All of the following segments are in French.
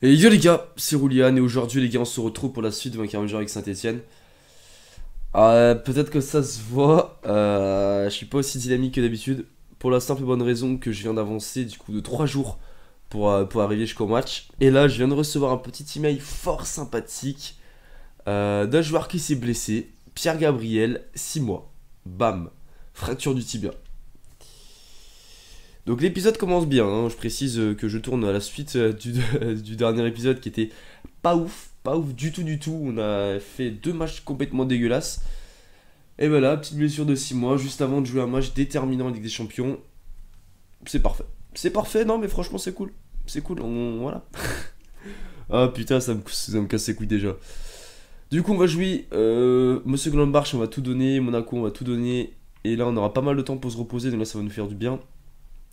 Et yo les gars, c'est Roulian et aujourd'hui les gars on se retrouve pour la suite de ma carrière avec Saint-Etienne. Peut-être que ça se voit, je suis pas aussi dynamique que d'habitude. Pour la simple et bonne raison que je viens d'avancer du coup de 3 jours pour arriver jusqu'au match. Et là je viens de recevoir un petit email fort sympathique d'un joueur qui s'est blessé, Pierre Gabriel, 6 mois. Bam, fracture du tibia. Donc l'épisode commence bien, hein. Je précise que je tourne à la suite du dernier épisode qui était pas ouf du tout. On a fait 2 matchs complètement dégueulasses. Et voilà, petite blessure de 6 mois, juste avant de jouer un match déterminant en Ligue des Champions. C'est parfait. C'est parfait, non mais franchement c'est cool. C'est cool, voilà. Ah putain, ça me casse les couilles déjà. Du coup on va jouer Monsieur Glambarch, on va tout donner, Monaco on va tout donner. Et là on aura pas mal de temps pour se reposer, donc là ça va nous faire du bien.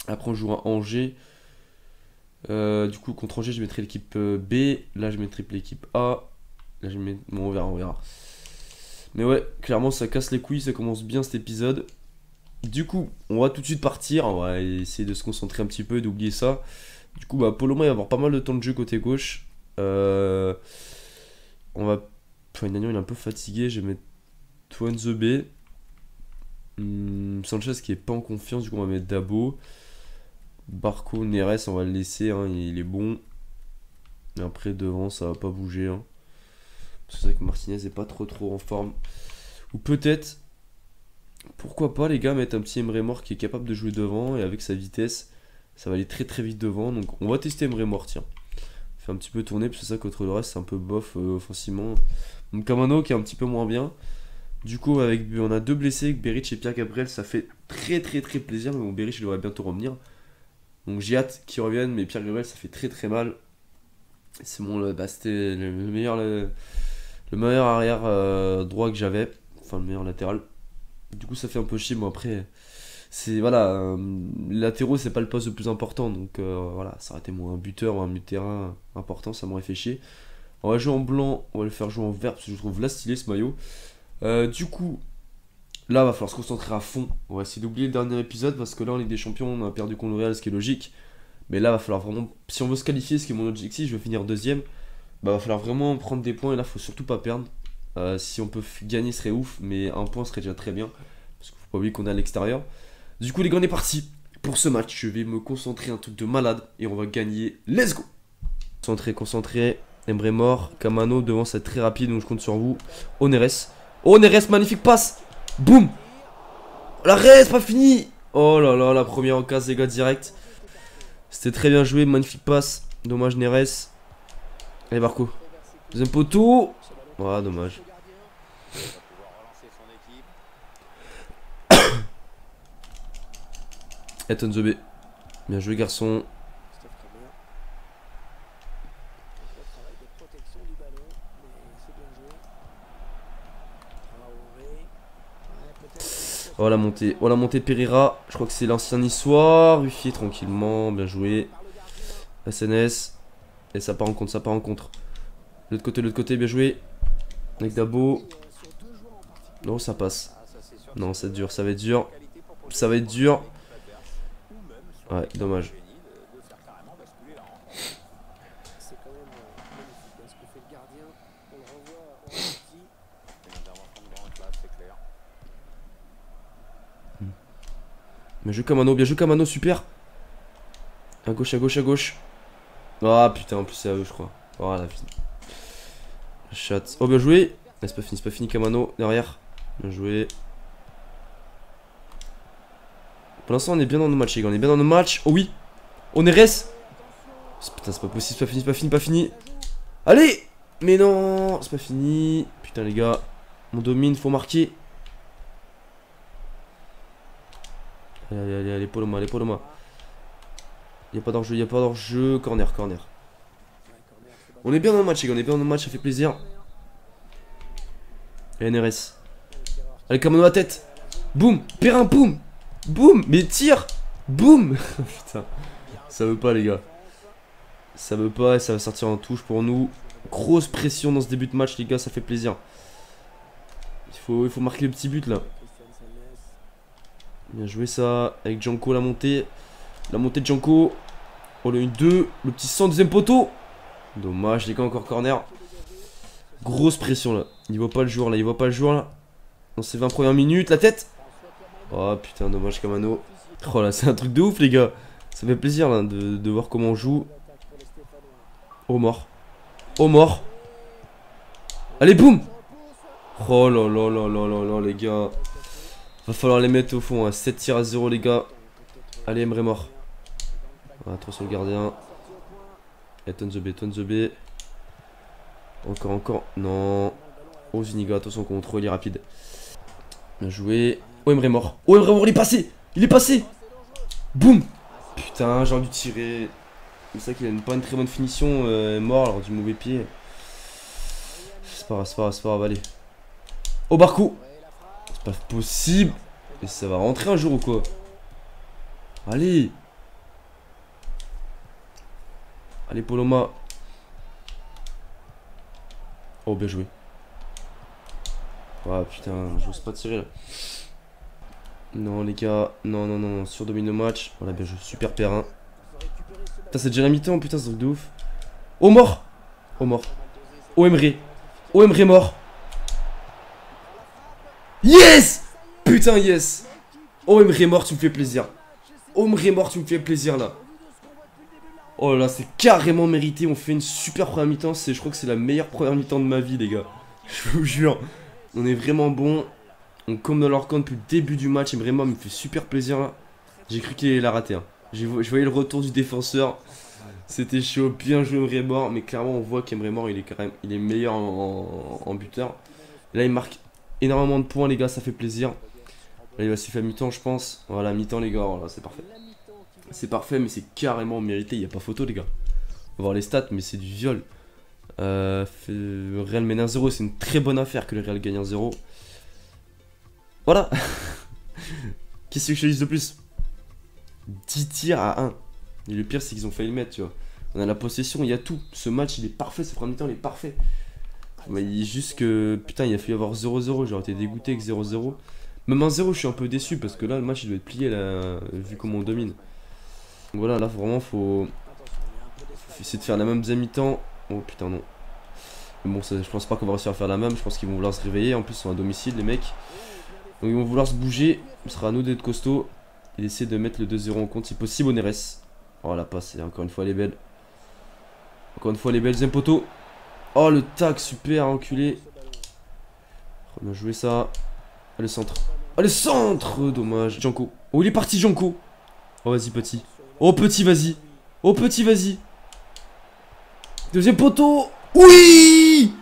Après on jouera Angers. Du coup contre Angers je mettrai l'équipe B. Là je mettrai l'équipe A. Là je mets... Bon on verra. Mais ouais, clairement ça casse les couilles, ça commence bien cet épisode. Du coup on va tout de suite partir. On va essayer de se concentrer un petit peu et d'oublier ça. Du coup bah Poloma il va avoir pas mal de temps de jeu côté gauche. On va... Enfin Nagnon il est un peu fatigué. Je vais mettre Twan the B. Sanchez qui est pas en confiance, du coup on va mettre Dabo. Barco, Neres, on va le laisser, hein, il est bon. Et après devant ça va pas bouger. Hein. C'est vrai que Martinez est pas trop en forme. Ou peut-être, pourquoi pas les gars, mettre un petit Emre Mor qui est capable de jouer devant. Et avec sa vitesse, ça va aller très vite devant. Donc on va tester Emre Mor, tiens. Fait un petit peu tourner, parce que ça contre le reste c'est un peu bof offensivement. Donc Kamano qui est un petit peu moins bien. Du coup on a 2 blessés, Beric et Pierre Gabriel, ça fait très plaisir. Mais bon, Beric il devrait bientôt revenir. Donc j'ai hâte qu'ils reviennent, mais Pierre Gabriel ça fait très mal. C'est bon, c'était le meilleur arrière droit que j'avais, enfin le meilleur latéral. Du coup ça fait un peu chier, mais après c'est voilà, les latéraux c'est pas le poste le plus important, donc voilà, ça aurait été moi un buteur ou un milieu de terrain important, ça m'aurait fait chier. On va jouer en blanc, on va le faire jouer en vert parce que je trouve là stylé ce maillot. Du coup là va falloir se concentrer à fond. On va essayer d'oublier le dernier épisode parce que là en Ligue des Champions on a perdu contre le Real, ce qui est logique. Mais là va falloir vraiment, si on veut se qualifier, ce qui est mon objectif, je veux finir deuxième. Bah va falloir vraiment prendre des points et là faut surtout pas perdre. Si on peut gagner ce serait ouf, mais un point serait déjà très bien. Parce qu'il faut pas oublier qu'on est à l'extérieur. Du coup les gars on est parti pour ce match. Je vais me concentrer un truc de malade et on va gagner. Let's go. Concentré. Emre Mor, Kamano devant, ça va être très rapide donc je compte sur vous. Oneres. Oneres, magnifique passe. Boum. L'arrêt, c'est pas fini. Oh là là, la première occasion les gars direct. C'était très bien joué, magnifique passe. Dommage Neres. Allez Barco. Deuxième poteau. Ah dommage. Eton Zobé. Bien joué garçon. Oh la montée de Pereira. Je crois que c'est l'ancien niçois. Ruffier tranquillement. Bien joué. SNS. Et ça part en contre, ça part en contre. L'autre côté, bien joué. Avec Dabo. Non, ça passe. Non, c'est dur, ça va être dur. Ça va être dur. Ouais, dommage. Bien joué Kamano, super. À gauche, à gauche, à gauche. Ah putain, en plus c'est à eux, je crois. Oh la vie. Chat. Oh, bien joué. Ah, c'est pas fini Kamano, derrière. Bien joué. Pour l'instant, on est bien dans nos matchs, les gars. On est bien dans nos matchs. Oh oui. On est res. Putain, c'est pas possible, c'est pas fini. Allez. Mais non, c'est pas fini. Putain, les gars. On domine, faut marquer. Allez, Poloma. Y'a pas d'enjeu, corner. On est bien dans le match, les gars, ça fait plaisir. Et NRS. Allez, Kamano à tête. Boum, Perrin, boum. Boum, mais tire. Boum. Putain, ça veut pas, les gars. Ça veut pas et ça va sortir en touche pour nous. Grosse pression dans ce début de match, les gars, ça fait plaisir. Il faut marquer le petit but, là. Bien joué ça, avec Janko la montée. La montée de Janko. Oh le 1-2, le petit 100 deuxième poteau. Dommage les gars, encore corner. Grosse pression là. Il voit pas le jour là, il voit pas le jour là. Dans ces 20 premières minutes, la tête. Oh putain, dommage Kamano. Oh là, c'est un truc de ouf les gars. Ça fait plaisir là de voir comment on joue. Oh mort. Oh mort. Allez boum. Oh là là là là là là les gars. Va falloir les mettre au fond, hein. 7 tirs à 0 les gars. Allez Emre mort. Ah, 3 sur le gardien. Et Tonze B. Encore. Non. Oh Zuniga, attention contrôle, il est rapide. Bien joué. Oh Emre mort. Oh Emre mort, il est passé. Il est passé. Boum. Putain, j'ai envie de tirer. C'est ça qu'il a pas une très bonne finition. Mort alors du mauvais pied. C'est pas grave, allez. Oh Barco. C'est pas possible. Et ça va rentrer un jour ou quoi? Allez. Allez Poloma. Oh bien joué. Ah putain, j'ose pas tirer là. Non les gars, non, surdomine le match. Voilà, bien joué, super Perrin. Putain, c'est déjà la mi-temps, putain, c'est un truc de ouf. Oh mort. Oh mort. Oh Emre. Oh Emre mort. Yes. Putain, yes. Oh Emre mort, tu me fais plaisir. Oh Emre mort, tu me fais plaisir là. Oh là, c'est carrément mérité. On fait une super première mi-temps. Je crois que c'est la meilleure première mi-temps de ma vie, les gars. Je vous jure. On est vraiment bon. On combe dans leur camp depuis le début du match. Et vraiment, il me fait super plaisir là. J'ai cru qu'il allait la rater. Hein. Je voyais le retour du défenseur. C'était chaud. Bien joué, Emre mort. Mais clairement, on voit qu'Emre mort, il est meilleur en buteur. Là, il marque énormément de points, les gars. Ça fait plaisir. Là, il va s'y faire mi-temps, je pense. Voilà, mi-temps, les gars. Voilà, c'est parfait. C'est parfait, mais c'est carrément mérité. Il n'y a pas photo, les gars. On va voir les stats, mais c'est du viol. Le Real mène 1-0. C'est une très bonne affaire que le Real gagne 1-0. Voilà. Qu'est-ce que je te dis de plus? 10 tirs à 1. Et le pire, c'est qu'ils ont failli le mettre, tu vois. On a la possession, il y a tout. Ce match, il est parfait. Ce premier temps, il est parfait. Mais il est juste que, putain, il a fallu avoir 0-0. J'aurais été dégoûté avec 0-0. Même 1-0, je suis un peu déçu parce que là, le match, il doit être plié, là, vu comment on domine. Donc voilà, là, vraiment, faut essayer de faire la même deuxième mi-temps. Oh putain, non. Mais bon, ça, je pense pas qu'on va réussir à faire la même. Je pense qu'ils vont vouloir se réveiller. En plus, ils sont à domicile, les mecs. Donc, ils vont vouloir se bouger. Ce sera à nous d'être costauds et d'essayer de mettre le 2-0 en compte si possible au Neres. Oh, la passe, et encore une fois, elle est belle. Encore une fois, elle est belle. Deuxième poteau. Oh, le tac, super, enculé. Oh, bien joué ça. Oh, le centre. Oh, le centre. Dommage. Janko. Oh, il est parti, Janko. Oh, vas-y, petit. Oh, petit, vas-y. Oh, petit, vas-y. Deuxième poteau. Oui.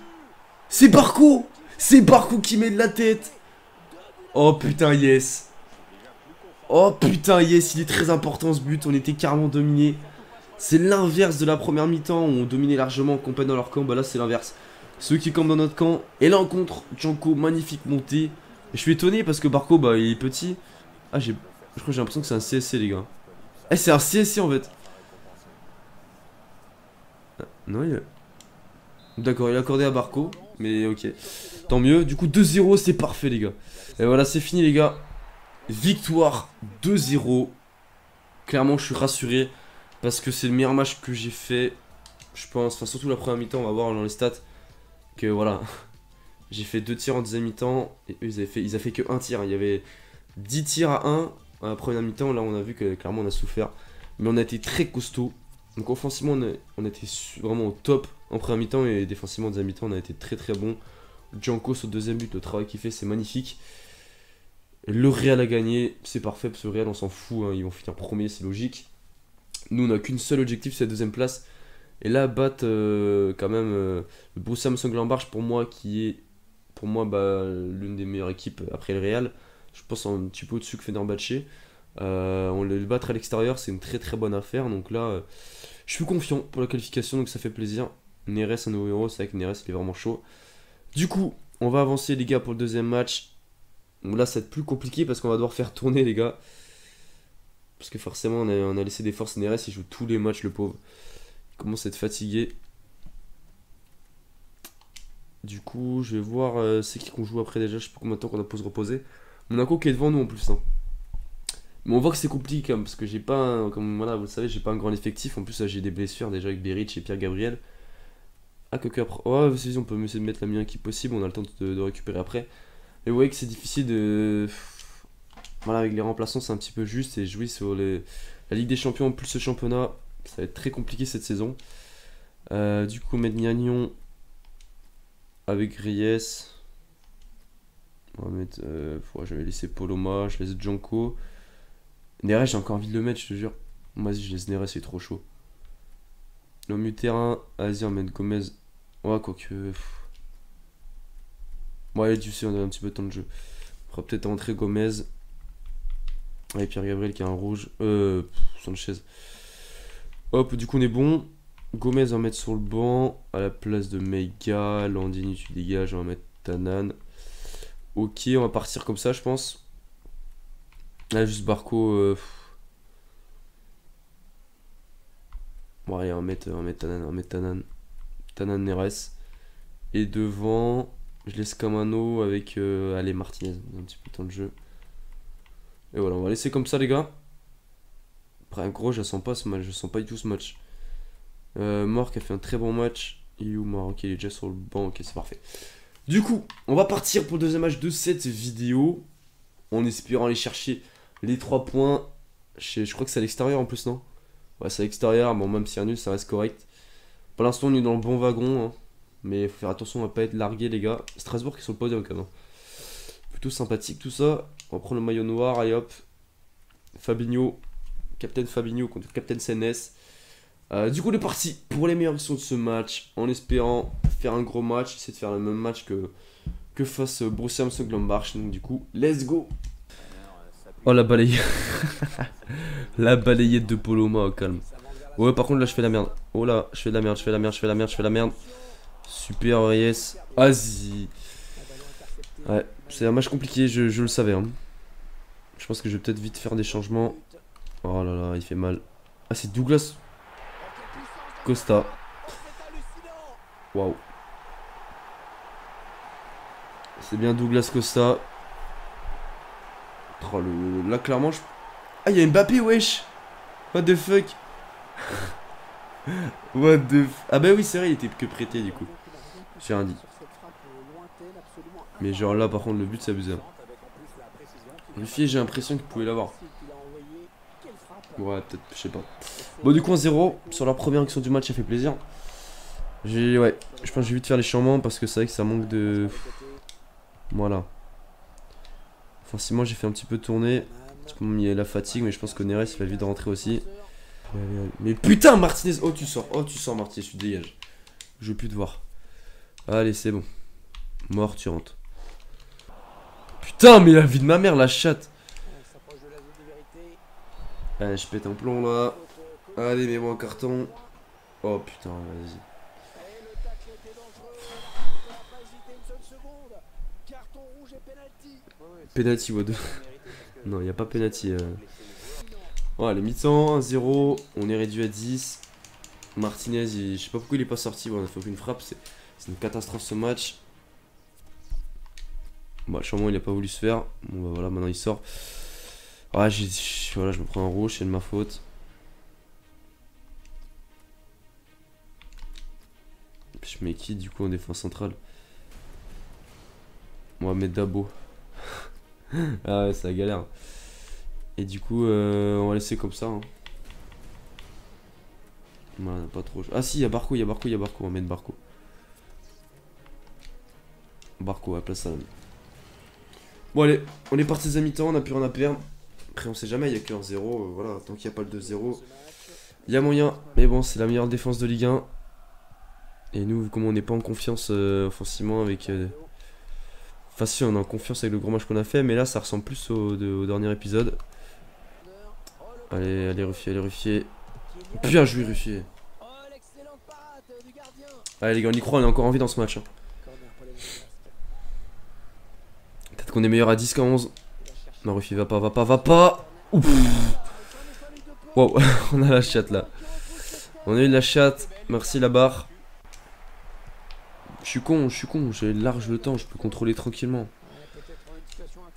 C'est Barco. C'est Barco qui met de la tête. Oh, putain, yes. Oh, putain, yes. Il est très important, ce but. On était carrément dominé. C'est l'inverse de la première mi-temps où on dominait largement, on campait dans leur camp. Bah là, c'est l'inverse. Ceux qui campent dans notre camp. Et là, on contre Janko. Magnifique montée. Je suis étonné parce que Barco, bah, il est petit. Ah, je crois que j'ai l'impression que c'est un CSC, les gars. Eh, c'est un CSC en fait. Ah, non, il a... D'accord, il a accordé à Barco. Mais ok. Tant mieux. Du coup, 2-0, c'est parfait, les gars. Et voilà, c'est fini, les gars. Victoire 2-0. Clairement, je suis rassuré. Parce que c'est le meilleur match que j'ai fait. Je pense. Enfin, surtout la première mi-temps, on va voir dans les stats. Que voilà. J'ai fait 2 tirs en deuxième mi-temps. Et eux, ils avaient fait que 1 tir. Il y avait 10 tirs à 1 à la première mi-temps. Là, on a vu que clairement, on a souffert. Mais on a été très costaud. Donc, offensivement, on était vraiment au top en première mi-temps. Et défensivement, en deuxième mi-temps, on a été très très bon. Janko, au deuxième but, le travail qu'il fait, c'est magnifique. Et le Real a gagné. C'est parfait. Parce que le Real, on s'en fout. Hein, ils vont finir premier, c'est logique. Nous, on n'a qu'une seule objectif, c'est la deuxième place. Et là, battre quand même le Borussia Mönchengladbach, pour moi, qui est pour moi l'une des meilleures équipes après le Real. Je pense un petit peu au-dessus que Fenerbahçe. On le battre à l'extérieur, c'est une très très bonne affaire. Donc là, je suis confiant pour la qualification, donc ça fait plaisir. Neres, un nouveau héros, c'est vrai que Neres, il est vraiment chaud. Du coup, on va avancer, les gars, pour le deuxième match. Donc là, ça va être plus compliqué parce qu'on va devoir faire tourner, les gars. Parce que forcément, on a laissé des forces. Neres, il joue tous les matchs, le pauvre. Il commence à être fatigué. Du coup, je vais voir c'est qui qu'on joue après déjà. Je sais pas combien de temps qu'on a pour se reposer. Monaco qui est devant nous en plus. Hein. Mais on voit que c'est compliqué quand même. Parce que j'ai pas, comme voilà, vous le savez, j'ai pas un grand effectif. En plus, là, j'ai des blessures déjà avec Beric et Pierre Gabriel. Ah, quoique après. Oh, vas-y, on peut essayer de mettre la meilleure équipe possible. On a le temps de récupérer après. Mais vous voyez que c'est difficile de. Voilà, avec les remplaçants, c'est un petit peu juste. Et jouer sur la Ligue des Champions plus ce championnat, ça va être très compliqué cette saison. Du coup, mettre Gnagnon avec Reyes. On va mettre. Je vais laisser Poloma, je laisse Janko. Neres, j'ai encore envie de le mettre, je te jure. Vas-y, je laisse Neres, c'est trop chaud. Au milieu de terrain, vas-y, on met Gomez. Ouais, quoique. Ouais, tu sais, on a un petit peu de temps de jeu. On fera peut-être rentrer Gomez. Et Pierre Gabriel qui a un rouge. Sanchez. Hop, du coup, on est bon. Gomez, on va mettre sur le banc. À la place de Meiga. Landini, tu dégages. On va mettre Tanan. Ok, on va partir comme ça, je pense. Là, juste Barco. Bon, allez, on va mettre Tanan. On va mettre Tanan. Tanan Neres. Et devant, je laisse Camano avec allez, Martinez. Un petit peu de temps de jeu. Et voilà, on va laisser comme ça, les gars. Après, gros, je sens pas ce match. Je sens pas du tout ce match. Mork a fait un très bon match. Il est où Mork? Ok, il est déjà sur le banc. Ok, c'est parfait. Du coup, on va partir pour le deuxième match de cette vidéo. En espérant aller chercher les 3 points. Je crois que c'est à l'extérieur en plus, non? Ouais, c'est à l'extérieur. Bon, même si un nul, ça reste correct. Pour l'instant, on est dans le bon wagon. Hein. Mais il faut faire attention, on va pas être largué, les gars. Strasbourg qui sont le podium quand même. Plutôt sympathique tout ça. On va prendre le maillot noir. Allez hop. Fabinho. Captain Fabinho contre Captain CNS. Du coup, on est parti pour les meilleures actions de ce match. En espérant faire un gros match. Essayer de faire le même match que face Borussia Mönchengladbach. Donc, du coup, let's go. Oh, la balayette. La balayette de Poloma, au calme. Ouais, par contre, là, je fais la merde. Oh là, je fais de la merde, je fais la merde, je fais la merde, je fais la merde. Super, Reyes. Vas-y. Ouais, c'est un match compliqué, je le savais. Hein. Je pense que je vais peut-être vite faire des changements. Oh là là, il fait mal. Ah, c'est Douglas Costa. Waouh. C'est bien Douglas Costa. Oh, là, clairement, je... Ah, il y a Mbappé, wesh. What the fuck. What the Ah bah oui, c'est vrai, il était que prêté, du coup. J'ai rien dit. Mais genre là, par contre, le but, c'est abusé. Le fier, j'ai l'impression qu'il pouvait l'avoir. Ouais, peut-être, je sais pas. Bon, du coup, 1-0 sur la première action du match, ça fait plaisir. Ouais, je pense que je vais vite faire les changements parce que c'est vrai que ça manque de... Voilà. Forcément, j'ai fait un petit peu tourner. Il y a la fatigue, mais je pense que Neres, il va vite rentrer aussi. Mais putain, Martinez. Oh, tu sors, Martinez, tu te dégages. Je veux plus te voir. Allez, c'est bon. Mort, tu rentres. Putain, mais la vie de ma mère, la chatte. Allez, je pète un plomb là. Allez, mets-moi un carton. Oh putain, vas-y. Penalty, what the... Non, il n'y a pas penalty. Bon, allez, mi-temps, 1-0. On est réduit à 10. Martinez, je sais pas pourquoi il est pas sorti. Bon, on a fait aucune frappe. C'est une catastrophe ce match. Bon, sûrement il a pas voulu se faire. Bon, bah voilà, maintenant il sort. Ah, voilà, je me prends un rouge, c'est de ma faute. Je mets qui du coup en défense centrale? On va mettre Dabo. Ah ouais, c'est la galère. Et du coup, on va laisser comme ça. Hein. Voilà, pas trop. Ah si, il y a Barco, On va mettre Barco. Barco, à place ça. Bon allez, on est parti à mi-temps, on a plus rien à perdre. Après on sait jamais, il n'y a que 1-0, voilà, tant qu'il n'y a pas le 2-0. Il y a moyen, mais bon, c'est la meilleure défense de Ligue 1. Et nous, comme on n'est pas en confiance offensivement avec... Enfin si, on est en confiance avec le gros match qu'on a fait, mais là ça ressemble plus au dernier épisode. Allez, Ruffier. Bien joué, Ruffier. Allez les gars, on y croit, on a encore envie dans ce match. Hein. Peut-être qu'on est meilleur à 10 qu'à 11. Non, Ruffier, va pas. Ouf. Wow, on a la chatte là. On a eu de la chatte, merci la barre. Je suis con, j'ai large le temps, je peux contrôler tranquillement.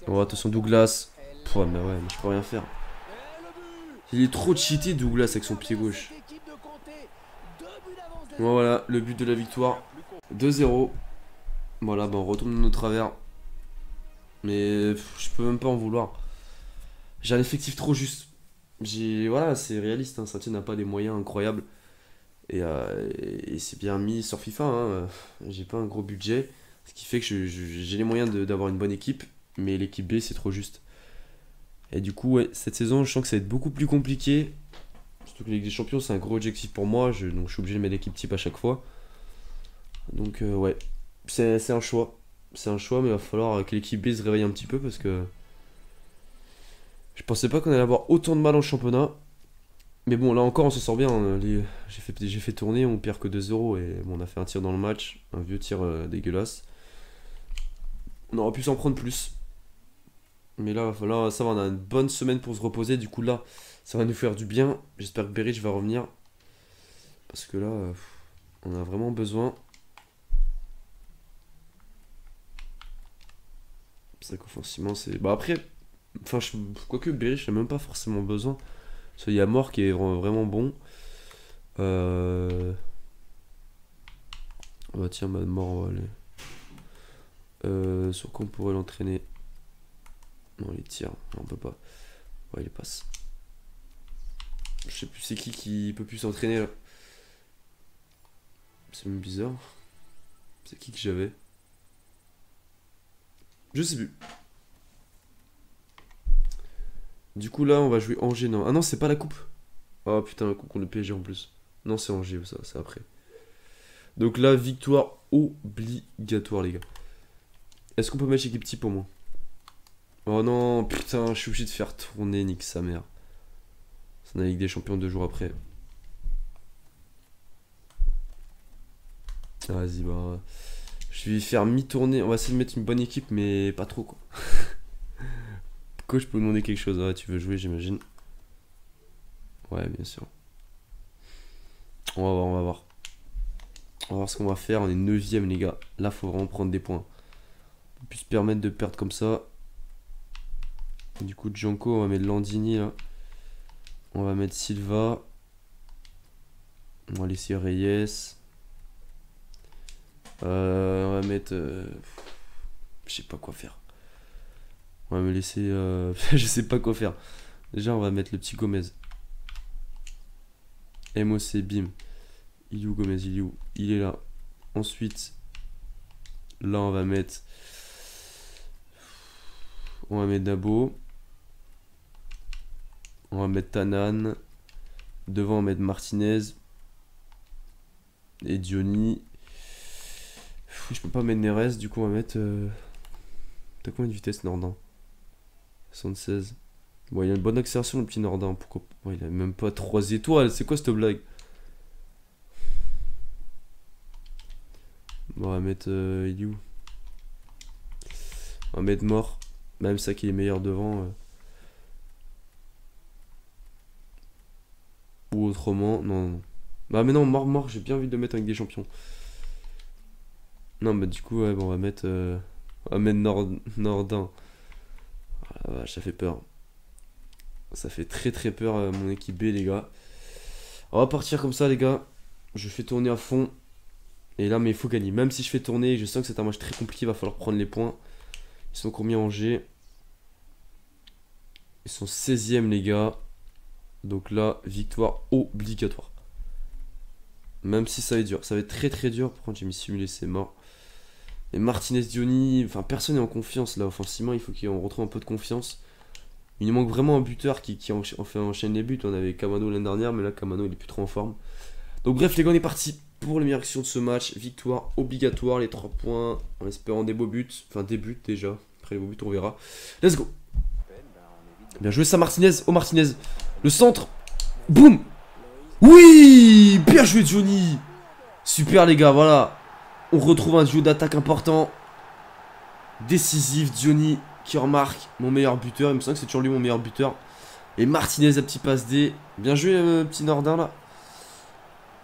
Oh, attention Douglas. Ouais, mais je peux rien faire. Il est trop cheaté Douglas avec son pied gauche. Bon, voilà, le but de la victoire. 2-0. Voilà, bah on retourne dans nos travers. Mais je peux même pas en vouloir. J'ai un effectif trop juste. Voilà, c'est réaliste, hein. Saint-Étienne n'a pas des moyens incroyables. Et c'est bien mis sur FIFA, hein. J'ai pas un gros budget. Ce qui fait que j'ai les moyens d'avoir une bonne équipe. Mais l'équipe B, c'est trop juste. Et du coup, ouais, cette saison, je sens que ça va être beaucoup plus compliqué. Surtout que la Ligue des Champions, c'est un gros objectif pour moi. Donc je suis obligé de mettre l'équipe type à chaque fois. Donc ouais, c'est un choix. C'est un choix, mais il va falloir que l'équipe B se réveille un petit peu parce que je pensais pas qu'on allait avoir autant de mal en championnat. Mais bon, là encore, on se sort bien, hein. J'ai fait tourner, on perd que 2-0. Et bon, on a fait un tir dans le match. Un vieux tir dégueulasse. On aurait pu s'en prendre plus. Mais là, ça va, on a une bonne semaine pour se reposer. Du coup, là, ça va nous faire du bien. J'espère que Berich va revenir. Parce que là, on a vraiment besoin. C'est vrai qu'offensivement, c'est. Bah après, enfin, quoique Berich n'a même pas forcément besoin. Parce qu'il y a Mort qui est vraiment bon. Bah tiens, bah, Mort, on va aller. Sur quoi on pourrait l'entraîner? Non, les tirs, on peut pas. Ouais, il passe. Je sais plus c'est qui peut plus s'entraîner là. C'est même bizarre. C'est qui que j'avais? Je sais plus. Du coup là on va jouer Angers, non. Ah non, c'est pas la coupe. Oh putain, la coupe contre le PSG en plus. Non, c'est Angers, ça, c'est après. Donc là, victoire obligatoire les gars. Est-ce qu'on peut mettre équipe type pour moi? Oh non, putain, je suis obligé de faire tourner, nique sa mère. C'est la Ligue des Champions 2 jours après. Vas-y, bah. Je vais faire mi-tournée. On va essayer de mettre une bonne équipe, mais pas trop quoi. Coach, je peux vous demander quelque chose? Ah, tu veux jouer, j'imagine. Ouais, bien sûr. On va voir, on va voir. On va voir ce qu'on va faire. On est 9ème, les gars. Là, faut vraiment prendre des points. On peut plus se permettre de perdre comme ça. Du coup, Django, on va mettre Landini là. On va mettre Silva. On va laisser Reyes. On va mettre. Je sais pas quoi faire. On va me laisser. Je sais pas quoi faire. Déjà, on va mettre le petit Gomez. MOC, bim. Il est où Gomez? Il est où? Il est là. Ensuite, là, on va mettre. On va mettre Dabo. On va mettre Tanan. Devant, on va mettre Martinez. Et Diony. Je peux pas mettre Neres, du coup on va mettre. T'as combien de vitesse Nordin? 76. Bon, il a une bonne accélération le petit Nordin. Pourquoi? Bon, il a même pas 3 étoiles. C'est quoi cette blague? Bon, on va mettre. Il est où? On va mettre Mort. Même ça qui est meilleur devant. Ou autrement. Non, non. Bah, mais non, Mort, j'ai bien envie de le mettre avec des champions. Non, bah, du coup, ouais, bon, on va mettre. On va mettre Nordin. Ah, la vache, ça fait peur. Ça fait très très peur mon équipe B, les gars. On va partir comme ça, les gars. Je fais tourner à fond. Et là, mais il faut gagner. Même si je fais tourner, je sens que c'est un match très compliqué. Il va falloir prendre les points. Ils sont combien Angers? Ils sont 16ème, les gars. Donc là, victoire obligatoire. Même si ça va être dur. Ça va être très très dur. Par contre, j'ai mis simulé, c'est mort. Et Martinez, Diony, enfin personne n'est en confiance là. Offensivement, il faut qu'on retrouve un peu de confiance. Il nous manque vraiment un buteur qui enchaîne les buts. On avait Kamano l'année dernière, mais là Kamano il est plus trop en forme. Donc bref les gars, on est parti pour les meilleures actions de ce match. Victoire obligatoire, les 3 points, en espérant des beaux buts. Enfin des buts déjà. Après les beaux buts on verra. Let's go. Bien joué ça Martinez. Oh Martinez. Le centre. Boum. Oui. Bien joué Johnny. Super les gars, voilà. On retrouve un duo d'attaque important. Décisif, Diony qui remarque mon meilleur buteur. Il me semble que c'est toujours lui mon meilleur buteur. Et Martinez, la petite passe D. Bien joué, petit Nordin là.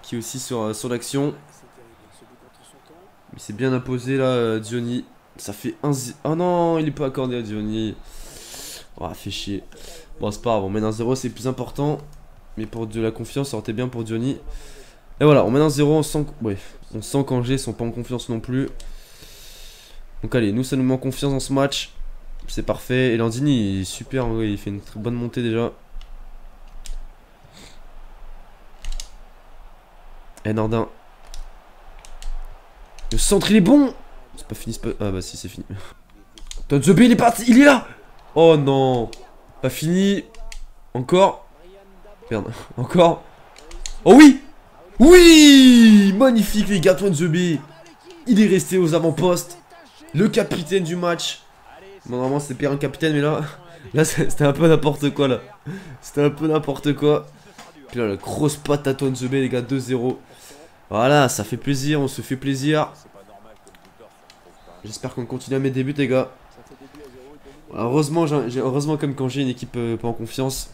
Qui est aussi sur l'action. Il s'est bien imposé là, Diony. Ça fait 1. Oh non, il est pas accordé à Diony. Oh, fait chier. Bon, c'est pas grave, on mène 1-0, c'est plus important. Mais pour de la confiance, ça aurait été bien pour Diony. Et voilà, on mène 1-0, on sent qu'Angers sont pas en confiance non plus. Donc allez, nous ça nous met en confiance dans ce match. C'est parfait. Et Landini il est super, ouais, il fait une très bonne montée déjà. Et Nordin. Le centre il est bon. C'est pas fini, Ah bah si c'est fini. Tonzebe il est parti, il est là. Oh non. Pas fini. Encore. Merde, encore. Oh oui. Oui. Magnifique les gars, Tonzebe. Il est resté aux avant-postes. Le capitaine du match. Bon, normalement c'était Pierre un capitaine, mais là c'était un peu n'importe quoi là. C'était un peu n'importe quoi. Puis là la grosse patte à Tonzebe les gars, 2-0. Voilà, ça fait plaisir, on se fait plaisir. J'espère qu'on continue à mettre des buts les gars. Heureusement, heureusement comme quand j'ai une équipe pas en confiance.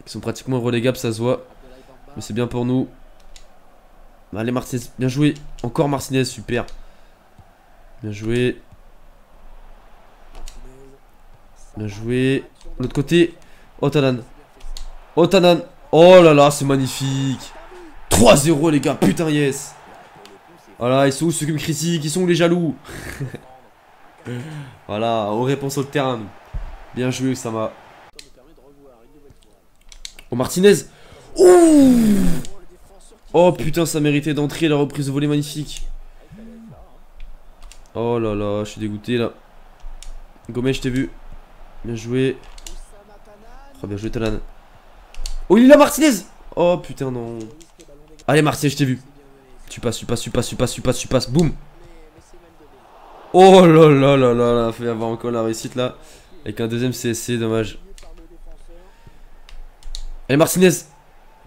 Qui sont pratiquement relégables, ça se voit. Mais c'est bien pour nous. Allez Martinez, bien joué. Encore Martinez, super. Bien joué. Bien joué. L'autre côté. Otanan. Otanan. Oh là là, c'est magnifique. 3-0 les gars, putain yes. Voilà, ils sont où ceux qui me critiquent? Ils sont où les jaloux? Voilà, on répond sur le terrain. Bien joué, ça va. Oh Martinez. Ouh. Oh putain, ça méritait d'entrer, la reprise de volée magnifique. Oh là là, je suis dégoûté là. Gomez, je t'ai vu. Bien joué. Oh, bien joué Talan. Oh il est là Martinez. Oh putain non. Allez Martinez, je t'ai vu. Tu passes, tu passes, tu passes, tu passes, tu passes, tu passes. Boum. Oh là là là là là. Fait avoir encore la réussite là. Avec un deuxième CSC, dommage. Allez Martinez.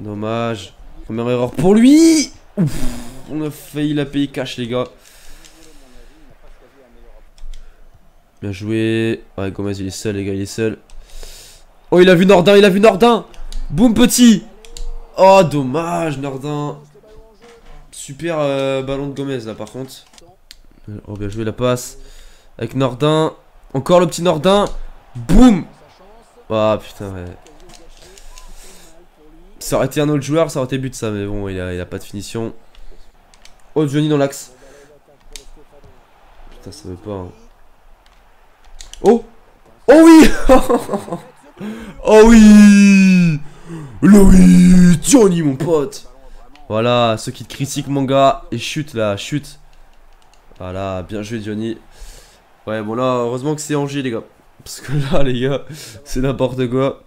Dommage. Première erreur pour lui. Ouf. On a failli la payer cash les gars. Bien joué. Ouais Gomez il est seul les gars, il est seul. Oh il a vu Nordin, il a vu Nordin. Boum petit. Oh dommage Nordin. Super ballon de Gomez là par contre. Oh bien joué la passe. Avec Nordin. Encore le petit Nordin. Boum. Ah putain ouais. Ça aurait été un autre joueur, ça aurait été but ça. Mais bon il a pas de finition. Oh Johnny dans l'axe. Putain ça veut pas hein. Oh. Oh oui. Oh oui. Oui Johnny mon pote. Voilà, ceux qui te critiquent mon gars. Et chute là, chute. Voilà, bien joué Johnny. Ouais bon là, heureusement que c'est Angers les gars. Parce que là les gars, c'est n'importe quoi.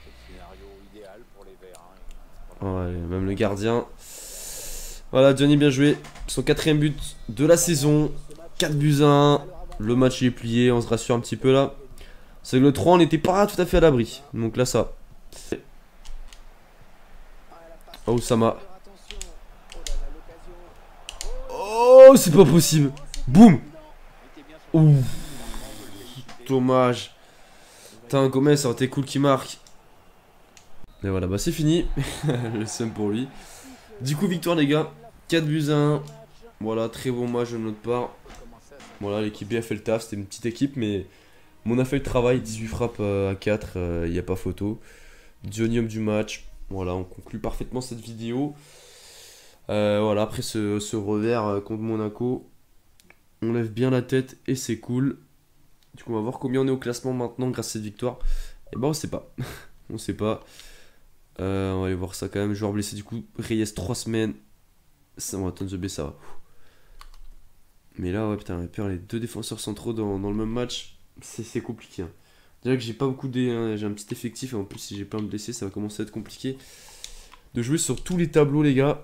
Ouais, même le gardien. Voilà, Johnny bien joué. Son 4ème but de la saison. 4 buts à 1. Le match il est plié, on se rassure un petit peu là. C'est que le 3 on n'était pas tout à fait à l'abri. Donc là ça. Oh Sama. Oh c'est pas possible. Boum. Ouh. Dommage. Putain Gomez ça aurait été cool qu'il marque. Et voilà bah c'est fini. Le seum pour lui. Du coup victoire les gars. 4 buts à 1. Voilà très bon match de notre part. Voilà l'équipe B a fait le taf. C'était une petite équipe mais on a fait le travail. 18 frappes à 4. Il n'y a pas photo. Johnny homme du match. Voilà on conclut parfaitement cette vidéo. Voilà après ce revers contre Monaco. On lève bien la tête et c'est cool. Du coup on va voir combien on est au classement maintenant grâce à cette victoire. Et ben on sait pas. On sait pas. On va aller voir ça quand même. Joueur blessé du coup. Reyes 3 semaines. Ça va, Tonzebe ça va. Mais là ouais putain peur les deux défenseurs centraux dans le même match. C'est compliqué hein. Déjà que j'ai pas beaucoup de... j'ai un petit effectif et en plus si j'ai plein de blessés ça va commencer à être compliqué. De jouer sur tous les tableaux les gars.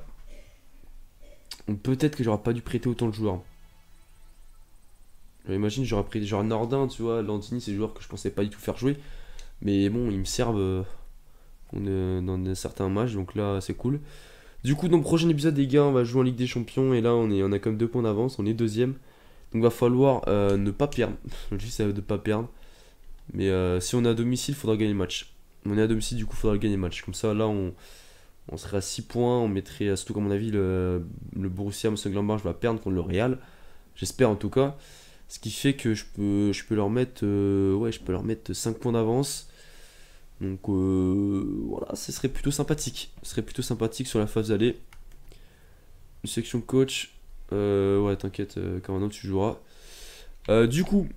Peut-être que j'aurais pas dû prêter autant de joueurs. J'imagine j'aurais pris genre Nordin tu vois. Landini c'est des joueurs que je pensais pas du tout faire jouer. Mais bon ils me servent dans certains matchs donc là c'est cool. Du coup dans le prochain épisode les gars on va jouer en Ligue des Champions. Et là on a comme 2 points d'avance, on est 2ème. Donc va falloir ne pas perdre. Juste ça veut de pas perdre. Mais si on est à domicile il faudra gagner le match. On est à domicile du coup il faudra gagner le match. Comme ça là on serait à 6 points. On mettrait surtout comme mon avis le Borussia Mönchengladbach va perdre contre le Real. J'espère en tout cas. Ce qui fait que je peux leur mettre ouais je peux leur mettre 5 points d'avance. Donc voilà, ce serait plutôt sympathique. Ce serait plutôt sympathique sur la phase d'aller. Section coach. Ouais, t'inquiète, Kamano, tu joueras. Du coup,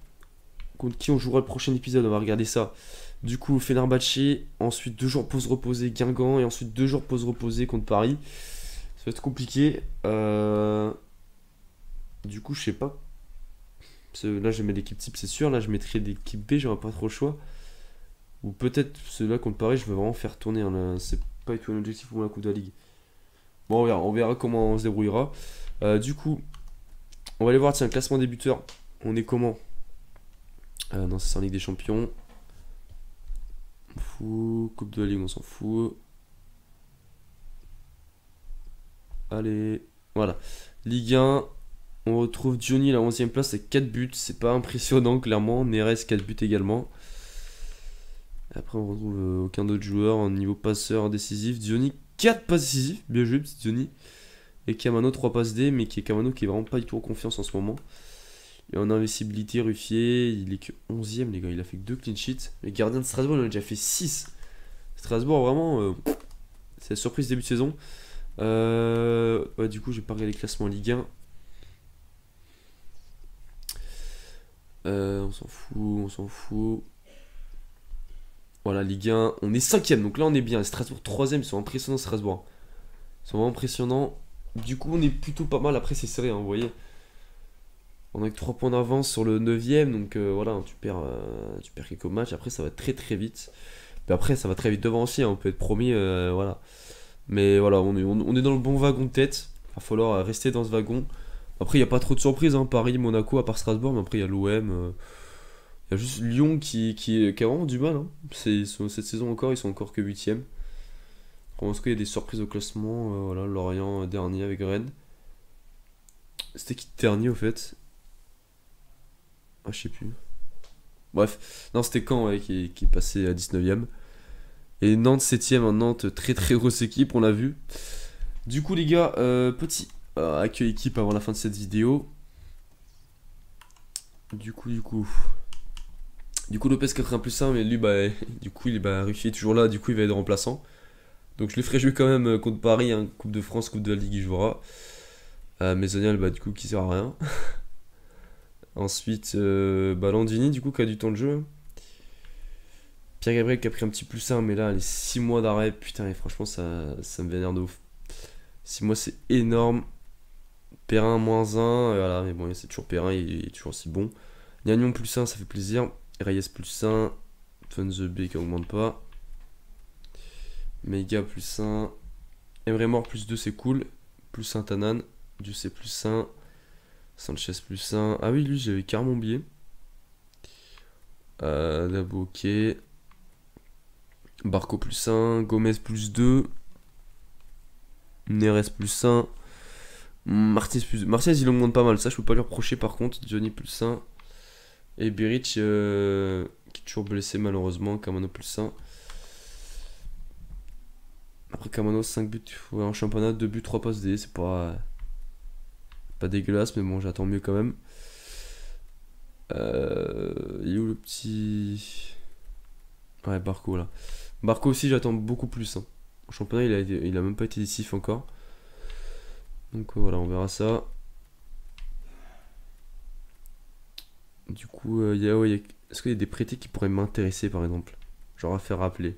contre qui on jouera le prochain épisode? On va regarder ça. Du coup, Fenerbahçe. Ensuite, 2 jours pause reposée, Guingamp. Et ensuite, 2 jours pause reposée contre Paris. Ça va être compliqué. Du coup, je sais pas. Parce que là, je mets l'équipe type, c'est sûr. Là, je mettrai l'équipe B, j'aurai pas trop le choix. Ou peut-être celui-là contre Paris, je veux vraiment faire tourner. Hein, là. C'est pas du tout un objectif pour la Coupe de la Ligue. Bon, on verra comment on se débrouillera. Du coup, on va aller voir, tiens, classement des buteurs. On est comment? Non, c'est en Ligue des Champions. On fout. Coupe de la Ligue, on s'en fout. Allez, voilà. Ligue 1, on retrouve Johnny à la 11ème place avec 4 buts. C'est pas impressionnant, clairement. Neres, 4 buts également. Après, on retrouve aucun autre joueur en niveau passeur décisif. Johnny, 4 passes décisives. Bien joué, petit Johnny. Et Kamano, 3 passes D, mais qui est Kamano qui est vraiment pas du tout en confiance en ce moment. Et en invincibilité, Ruffier, il est que 11ème, les gars. Il a fait que 2 clean sheets. Les gardiens de Strasbourg, il en a déjà fait 6. Strasbourg, vraiment, c'est la surprise début de saison. Ouais, du coup, j'ai pas regardé les classements en Ligue 1. On s'en fout, on s'en fout. Voilà, Ligue 1, on est 5ème, donc là on est bien. Strasbourg 3ème, ils sont impressionnants, Strasbourg. Ils sont vraiment impressionnants. Du coup, on est plutôt pas mal. Après, c'est serré, hein, vous voyez. On a que 3 points d'avance sur le 9ème, donc voilà, tu perds quelques matchs. Après, ça va très très vite. Puis après, ça va très vite devant aussi, hein, on peut être promis, voilà. Mais voilà, on est dans le bon wagon de tête. Il va falloir rester dans ce wagon. Après, il n'y a pas trop de surprises, hein, Paris, Monaco, à part Strasbourg, mais après, il y a l'OM. Il y a juste Lyon qui a vraiment du mal. Hein. Cette saison encore, ils sont encore que 8ème. Est-ce qu'il y a des surprises au classement? Voilà, Lorient dernier avec Rennes. C'était qui dernier au fait? Ah, je sais plus. Bref, non, c'était Caen ouais, qui est passé à 19ème. Et Nantes 7ème, Nantes, très très grosse équipe, on l'a vu. Du coup, les gars, petit accueil équipe avant la fin de cette vidéo. Du coup, Lopez 81+1, mais lui, bah, du coup, Ruffier est toujours là, du coup, il va être remplaçant. Donc, je le ferai jouer quand même contre Paris, hein, Coupe de France, Coupe de la Ligue, il jouera. Maisonial, bah, du coup, qui sert à rien. Ensuite, Landini, du coup, qui a du temps de jeu. Pierre-Gabriel qui a pris un petit +1, mais là, les 6 mois d'arrêt, putain, et franchement, ça me vénère de ouf. 6 mois, c'est énorme. Perrin, -1, voilà, mais bon, c'est toujours Perrin, il est toujours aussi bon. Gagnon +1, ça fait plaisir. Reyes +1. Fun the B qui augmente pas. Mega +1. Emre Mor +2, c'est cool. +1 Tanan. Ducé +1. Sanchez +1. Ah oui, lui, j'avais carrément oublié. Dabo, ok. Barco +1. Gomez +2. Neres +1. Martinez, il augmente pas mal. Ça, je peux pas lui reprocher par contre. Johnny +1. Et Beric qui est toujours blessé malheureusement. Kamano +1. Après Kamano 5 buts ouais, en championnat, 2 buts, 3 passes D. C'est pas dégueulasse, mais bon, j'attends mieux quand même. Il est où le petit. Ouais, Barco là. Barco aussi, j'attends beaucoup plus. Hein. Au championnat, il a même pas été décisif encore. Donc voilà, on verra ça. Du coup, est-ce qu'il y a des prêtés qui pourraient m'intéresser par exemple? Genre à faire rappeler.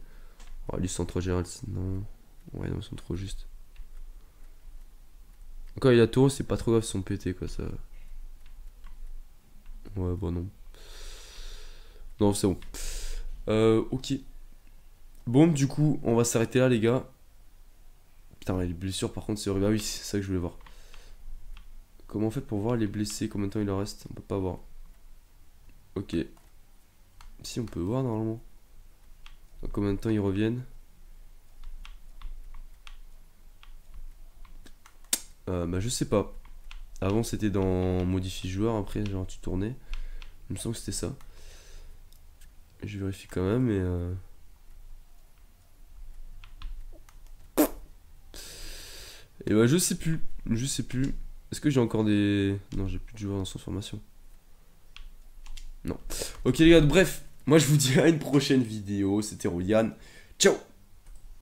Oh, lui, centre Gérald, non. Ouais, non, ils sont trop justes. Encore, il y a Taureau, c'est pas trop grave, ils sont pétés quoi, ça. Ouais, bon, non. Non, c'est bon. Ok. Bon, du coup, on va s'arrêter là, les gars. Putain, les blessures, par contre, c'est horrible. Ah oui, c'est ça que je voulais voir. Comment on fait pour voir les blessés? Combien de temps il en reste? On peut pas voir. Ok. Si, on peut voir normalement. Dans combien de temps ils reviennent? Bah, je sais pas. Avant, c'était dans modifier joueur. Après, genre, tu tournais. Il me semble que c'était ça. Je vérifie quand même, mais. Et bah, je sais plus. Je sais plus. Est-ce que j'ai encore des. Non, j'ai plus de joueurs dans son formation. Non. Ok, les gars, bref. Moi, je vous dis à une prochaine vidéo. C'était Rolian. Ciao!